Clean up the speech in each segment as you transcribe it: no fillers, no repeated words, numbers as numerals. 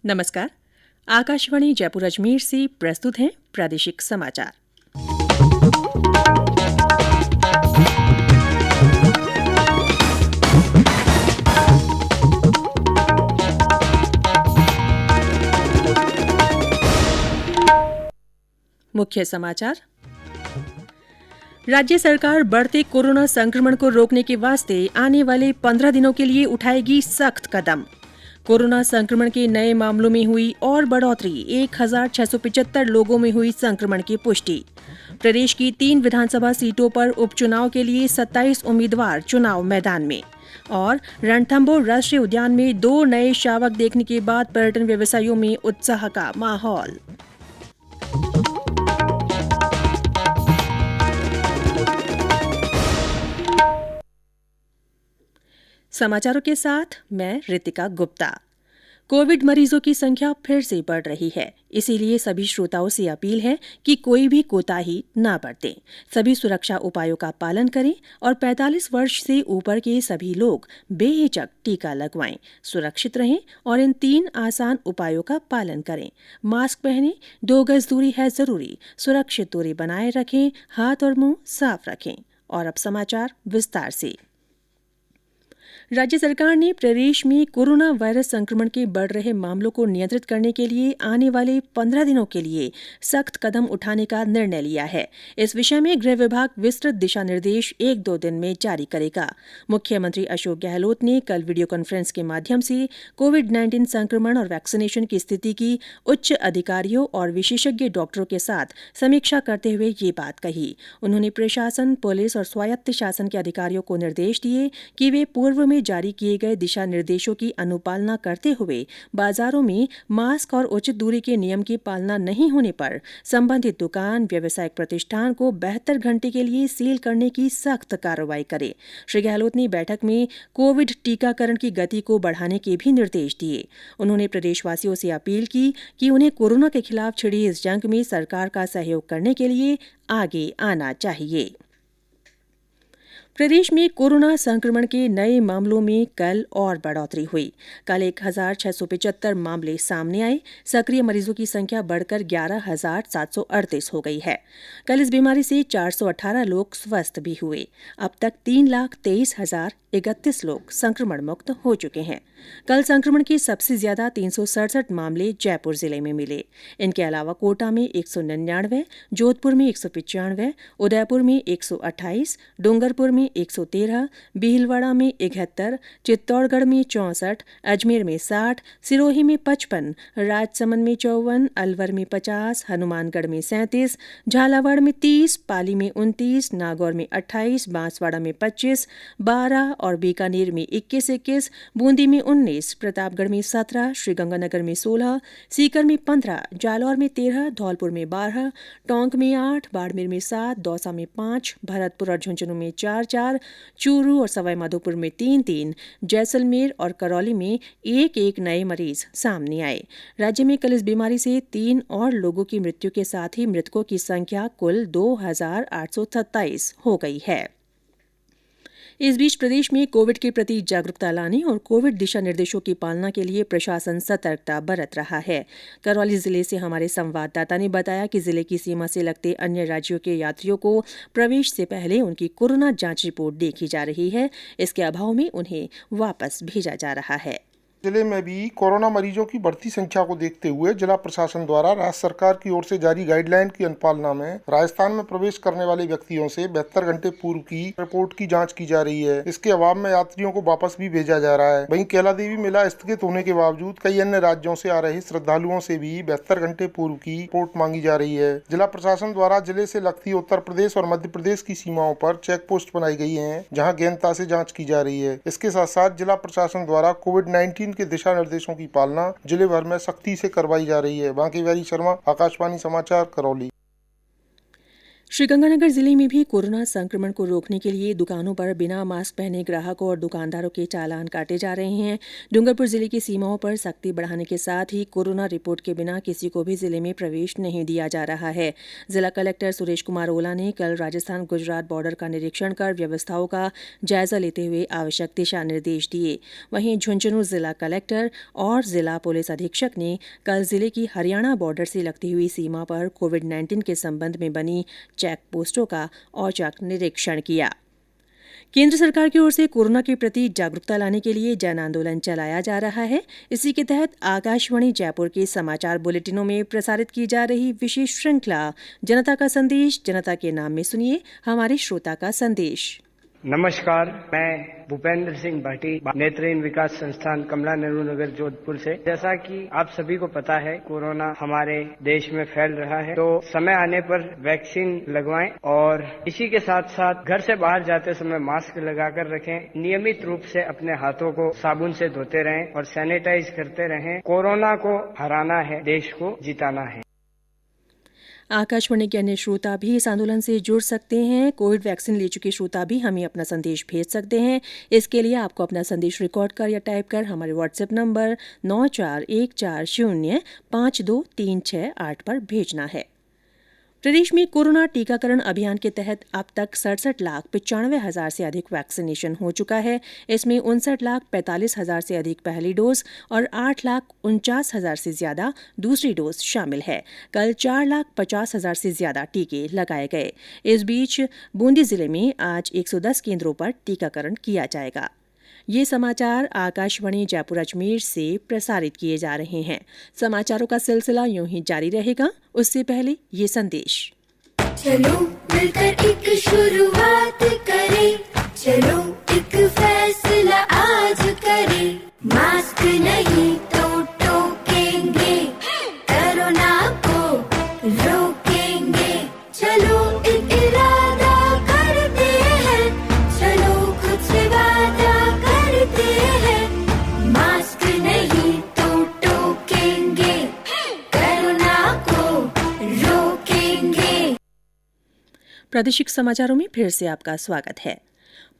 नमस्कार। आकाशवाणी जयपुर अजमेर से प्रस्तुत हैं प्रादेशिक समाचार। मुख्य समाचार। राज्य सरकार बढ़ते कोरोना संक्रमण को रोकने के वास्ते आने वाले 15 दिनों के लिए उठाएगी सख्त कदम। कोरोना संक्रमण के नए मामलों में हुई और बढ़ोतरी, 1675 लोगों में हुई संक्रमण की पुष्टि। प्रदेश की 3 विधानसभा सीटों पर उपचुनाव के लिए 27 उम्मीदवार चुनाव मैदान में। और रणथंभौर राष्ट्रीय उद्यान में 2 नए शावक देखने के बाद पर्यटन व्यवसायियों में उत्साह का माहौल। समाचारों के साथ मैं रितिका गुप्ता। कोविड मरीजों की संख्या फिर से बढ़ रही है, इसीलिए सभी श्रोताओं से अपील है कि कोई भी कोताही न बरतें। सभी सुरक्षा उपायों का पालन करें और 45 वर्ष से ऊपर के सभी लोग बेहिचक टीका लगवाएं। सुरक्षित रहें और इन 3 आसान उपायों का पालन करें। मास्क पहनें, 2 गज दूरी है जरूरी, सुरक्षित दूरी बनाए रखें, हाथ और मुंह साफ रखें। और अब समाचार विस्तार से। राज्य सरकार ने प्रदेश में कोरोना वायरस संक्रमण के बढ़ रहे मामलों को नियंत्रित करने के लिए आने वाले 15 दिनों के लिए सख्त कदम उठाने का निर्णय लिया है। इस विषय में गृह विभाग विस्तृत दिशा निर्देश 1-2 दिन में जारी करेगा। मुख्यमंत्री अशोक गहलोत ने कल वीडियो कॉन्फ्रेंस के माध्यम से कोविड-19 संक्रमण और वैक्सीनेशन की स्थिति की उच्च अधिकारियों और विशेषज्ञ डॉक्टरों के साथ समीक्षा करते हुए ये बात कही। उन्होंने प्रशासन, पुलिस और स्वायत्त शासन के अधिकारियों को निर्देश दिए कि वे पूर्व में जारी किए गए दिशा निर्देशों की अनुपालना करते हुए बाजारों में मास्क और उचित दूरी के नियम की पालना नहीं होने पर संबंधित दुकान, व्यावसायिक प्रतिष्ठान को 72 घंटे के लिए सील करने की सख्त कार्रवाई करे। श्री गहलोत ने बैठक में कोविड टीकाकरण की गति को बढ़ाने के भी निर्देश दिए। उन्होंने प्रदेशवासियों से अपील की कि उन्हें कोरोना के खिलाफ छिड़ी इस जंग में सरकार का सहयोग करने के लिए आगे आना चाहिए। प्रदेश में कोरोना संक्रमण के नए मामलों में कल और बढ़ोतरी हुई। कल 1675 मामले सामने आए। सक्रिय मरीजों की संख्या बढ़कर 11,738 हो गई है। कल इस बीमारी से 418 लोग स्वस्थ भी हुए। अब तक 3,23,031 लोग संक्रमण मुक्त हो चुके हैं। कल संक्रमण के सबसे ज्यादा 367 मामले जयपुर जिले में मिले। इनके अलावा कोटा में 199, जोधपुर में 195, उदयपुर में 128, डूंगरपुर में 113, भीलवाड़ा में 71, चित्तौड़गढ़ में 64, अजमेर में 60, सिरोही में 55, राजसमंद में 54, अलवर में 50, हनुमानगढ़ में 37, झालावाड़ में 30, पाली में 29, नागौर में 28, बांसवाड़ा में 25, 12 और बीकानेर में 21, बूंदी में 19, प्रतापगढ़ में 17, श्रीगंगानगर में 16, सीकर में 15, जालौर में 13, धौलपुर में 12, टोंक में 8, बाड़मेर में 7, दौसा में 5, भरतपुर और झुंझुनू में 4, चूरू और सवाईमाधोपुर में 3, जैसलमेर और करौली में 1 नए मरीज सामने आए। राज्य में कल इस बीमारी से 3 और लोगों की मृत्यु के साथ ही मृतकों की संख्या कुल 2,827 हो गई है। इस बीच प्रदेश में कोविड के प्रति जागरूकता लाने और कोविड दिशा निर्देशों की पालना के लिए प्रशासन सतर्कता बरत रहा है। करौली जिले से हमारे संवाददाता ने बताया कि जिले की सीमा से लगते अन्य राज्यों के यात्रियों को प्रवेश से पहले उनकी कोरोना जांच रिपोर्ट देखी जा रही है। इसके अभाव में उन्हें वापस भेजा जा रहा है। जिले में भी कोरोना मरीजों की बढ़ती संख्या को देखते हुए जिला प्रशासन द्वारा राज्य सरकार की ओर से जारी गाइडलाइन की अनुपालना में राजस्थान में प्रवेश करने वाले व्यक्तियों से 72 घंटे पूर्व की रिपोर्ट की जांच की जा रही है। इसके अभाव में यात्रियों को वापस भी भेजा जा रहा है। वहीं कैला देवी मेला स्थगित होने के बावजूद कई अन्य राज्यों से आ रहे श्रद्धालुओं से भी 72 घंटे पूर्व की रिपोर्ट मांगी जा रही है। जिला प्रशासन द्वारा जिले से लगती उत्तर प्रदेश और मध्य प्रदेश की सीमाओं पर चेक पोस्ट बनाई गई है, जहाँ गहनता से जाँच की जा रही है। इसके साथ साथ जिला प्रशासन द्वारा कोविड-19 के दिशा निर्देशों की पालना जिले भर में सख्ती से करवाई जा रही है। बांकी बिहारी शर्मा, आकाशवाणी समाचार, करौली। श्रीगंगानगर जिले में भी कोरोना संक्रमण को रोकने के लिए दुकानों पर बिना मास्क पहने ग्राहकों और दुकानदारों के चालान काटे जा रहे हैं। डूंगरपुर जिले की सीमाओं पर सख्ती बढ़ाने के साथ ही कोरोना रिपोर्ट के बिना किसी को भी जिले में प्रवेश नहीं दिया जा रहा है। जिला कलेक्टर सुरेश कुमार ओला ने कल राजस्थान गुजरात बॉर्डर का निरीक्षण कर व्यवस्थाओं का जायजा लेते हुए आवश्यक दिशा निर्देश दिए। वहीं झुंझुनू जिला कलेक्टर और जिला पुलिस अधीक्षक ने कल जिले की हरियाणा बॉर्डर से लगती हुई सीमा पर कोविड-19 के संबंध में बनी चेक पोस्टों का औचक निरीक्षण किया। केंद्र सरकार की ओर से कोरोना के प्रति जागरूकता लाने के लिए जन आंदोलन चलाया जा रहा है। इसी के तहत आकाशवाणी जयपुर के समाचार बुलेटिनों में प्रसारित की जा रही विशेष श्रृंखला जनता का संदेश जनता के नाम में सुनिए हमारे श्रोता का संदेश। नमस्कार, मैं भूपेंद्र सिंह भाटी, नेत्रहीन विकास संस्थान कमला नेहरू नगर जोधपुर से। जैसा कि आप सभी को पता है, कोरोना हमारे देश में फैल रहा है, तो समय आने पर वैक्सीन लगवाएं और इसी के साथ साथ घर से बाहर जाते समय मास्क लगाकर रखें। नियमित रूप से अपने हाथों को साबुन से धोते रहें और सैनिटाइज करते रहें। कोरोना को हराना है, देश को जिताना है। आकाशवाणी के अन्य श्रोता भी इस आंदोलन से जुड़ सकते हैं। कोविड वैक्सीन ले चुके श्रोता भी हमें अपना संदेश भेज सकते हैं। इसके लिए आपको अपना संदेश रिकॉर्ड कर या टाइप कर हमारे व्हाट्सएप नंबर 9414052368 पर भेजना है। प्रदेश में कोरोना टीकाकरण अभियान के तहत अब तक 67,95,000 से अधिक वैक्सीनेशन हो चुका है। इसमें 59,45,000 से अधिक पहली डोज और 8,49,000 से ज्यादा दूसरी डोज शामिल है। कल 4,50,000 से ज्यादा टीके लगाए गए। इस बीच बूंदी जिले में आज 110 केंद्रों पर टीकाकरण किया जाएगा। ये समाचार आकाशवाणी जयपुर अजमेर से प्रसारित किए जा रहे हैं। समाचारों का सिलसिला यूं ही जारी रहेगा। उससे पहले ये संदेश। चलो मिलकर एक शुरुआत करें, चलो एक फैसला आज करें। मास्क नहीं तो टोकेंगे, कोरोना को रोकेंगे। चलो एक इरादा करते हैं, चलो खुद से वादा करते हैं। मास्क नहीं तो टोकेंगे, कोरोना को रोकेंगे। प्रादेशिक समाचारों में फिर से आपका स्वागत है।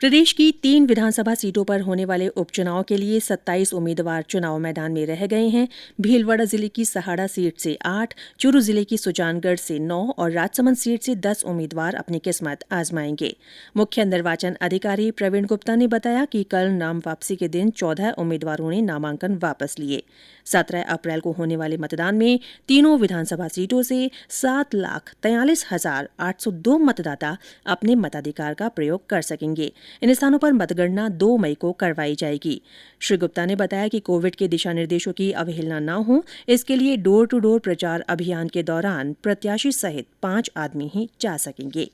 प्रदेश की 3 विधानसभा सीटों पर होने वाले उपचुनाव के लिए 27 उम्मीदवार चुनाव मैदान में रह गए हैं। भीलवाड़ा जिले की सहाड़ा सीट से 8, चूरू जिले की सुजानगढ़ से 9 और राजसमंद सीट से 10 उम्मीदवार अपनी किस्मत आजमाएंगे। मुख्य निर्वाचन अधिकारी प्रवीण गुप्ता ने बताया कि कल नाम वापसी के दिन 14 उम्मीदवारों ने नामांकन वापस लिए। 17 अप्रैल को होने वाले मतदान में तीनों विधानसभा सीटों से 7,43,802 मतदाता अपने मताधिकार का प्रयोग कर सकेंगे। इन स्थानों पर मतगणना 2 मई को करवाई जाएगी। श्री गुप्ता ने बताया कि कोविड के दिशा निर्देशों की अवहेलना न हो, इसके लिए डोर टू डोर प्रचार अभियान के दौरान प्रत्याशी सहित 5 आदमी ही जा सकेंगे।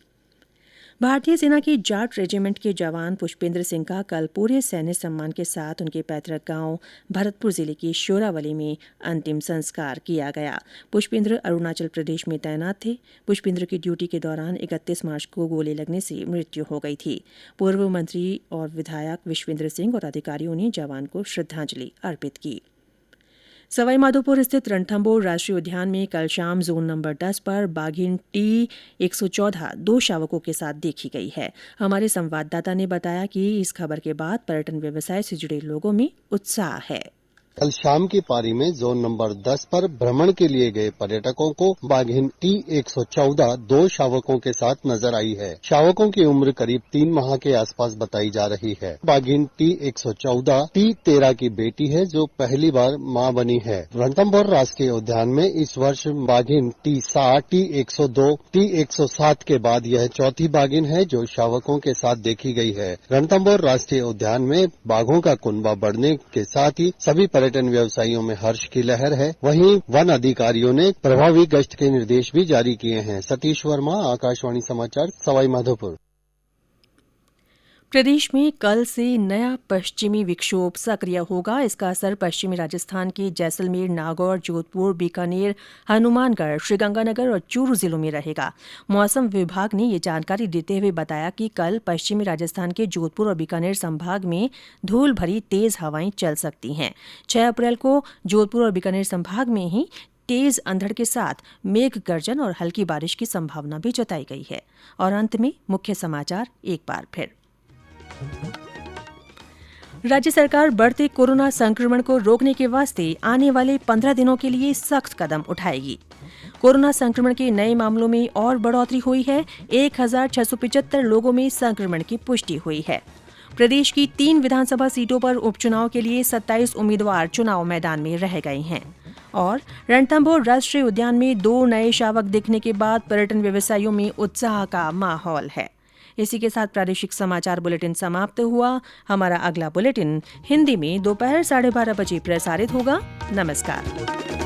भारतीय सेना के जाट रेजिमेंट के जवान पुष्पेंद्र सिंह का कल पूरे सैन्य सम्मान के साथ उनके पैतृक गांव भरतपुर जिले की शोरावली में अंतिम संस्कार किया गया। पुष्पेंद्र अरुणाचल प्रदेश में तैनात थे। पुष्पेंद्र की ड्यूटी के दौरान 31 मार्च को गोली लगने से मृत्यु हो गई थी। पूर्व मंत्री और विधायक विश्वेंद्र सिंह और अधिकारियों ने जवान को श्रद्धांजलि अर्पित की। सवाईमाधोपुर स्थित रणथंभौर राष्ट्रीय उद्यान में कल शाम जोन नंबर 10 पर बाघिन T114 2 शावकों के साथ देखी गई है। हमारे संवाददाता ने बताया कि इस खबर के बाद पर्यटन व्यवसाय से जुड़े लोगों में उत्साह है। कल शाम की पारी में जोन नंबर 10 पर भ्रमण के लिए गए पर्यटकों को बाघिन T114 2 शावकों के साथ नजर आई है। शावकों की उम्र करीब 3 माह के आसपास बताई जा रही है। बाघिन T114 T13 की बेटी है, जो पहली बार मां बनी है। रणथंभौर राष्ट्रीय उद्यान में इस वर्ष बाघिन T60, T102, T107 के बाद यह चौथी बाघिन है जो शावकों के साथ देखी गई है। रणथंभौर राष्ट्रीय उद्यान में बाघों का कुनबा बढ़ने के साथ ही सभी पर्यटन व्यवसायियों में हर्ष की लहर है। वहीं वन अधिकारियों ने प्रभावी गश्त के निर्देश भी जारी किए हैं। सतीश वर्मा, आकाशवाणी समाचार, सवाईमाधोपुर। प्रदेश में कल से नया पश्चिमी विक्षोभ सक्रिय होगा। इसका असर पश्चिमी राजस्थान के जैसलमेर, नागौर, जोधपुर, बीकानेर, हनुमानगढ़, श्रीगंगानगर और चूरू जिलों में रहेगा। मौसम विभाग ने ये जानकारी देते हुए बताया कि कल पश्चिमी राजस्थान के जोधपुर और बीकानेर संभाग में धूल भरी तेज हवाएं चल सकती हैं। 6 अप्रैल को जोधपुर और बीकानेर संभाग में ही तेज अंधड़ के साथ मेघ गर्जन और हल्की बारिश की संभावना भी जताई गई है। और अंत में मुख्य समाचार एक बार फिर। राज्य सरकार बढ़ते कोरोना संक्रमण को रोकने के वास्ते आने वाले 15 दिनों के लिए सख्त कदम उठाएगी। कोरोना संक्रमण के नए मामलों में और बढ़ोतरी हुई है। 1675 लोगों में संक्रमण की पुष्टि हुई है। प्रदेश की 3 विधानसभा सीटों पर उपचुनाव के लिए 27 उम्मीदवार चुनाव मैदान में रह गए हैं। और रणथंभौर राष्ट्रीय उद्यान में 2 नए शावक दिखने के बाद पर्यटन व्यवसायियों में उत्साह का माहौल है। इसी के साथ प्रादेशिक समाचार बुलेटिन समाप्त हुआ। हमारा अगला बुलेटिन हिंदी में दोपहर 12:30 बजे प्रसारित होगा। नमस्कार।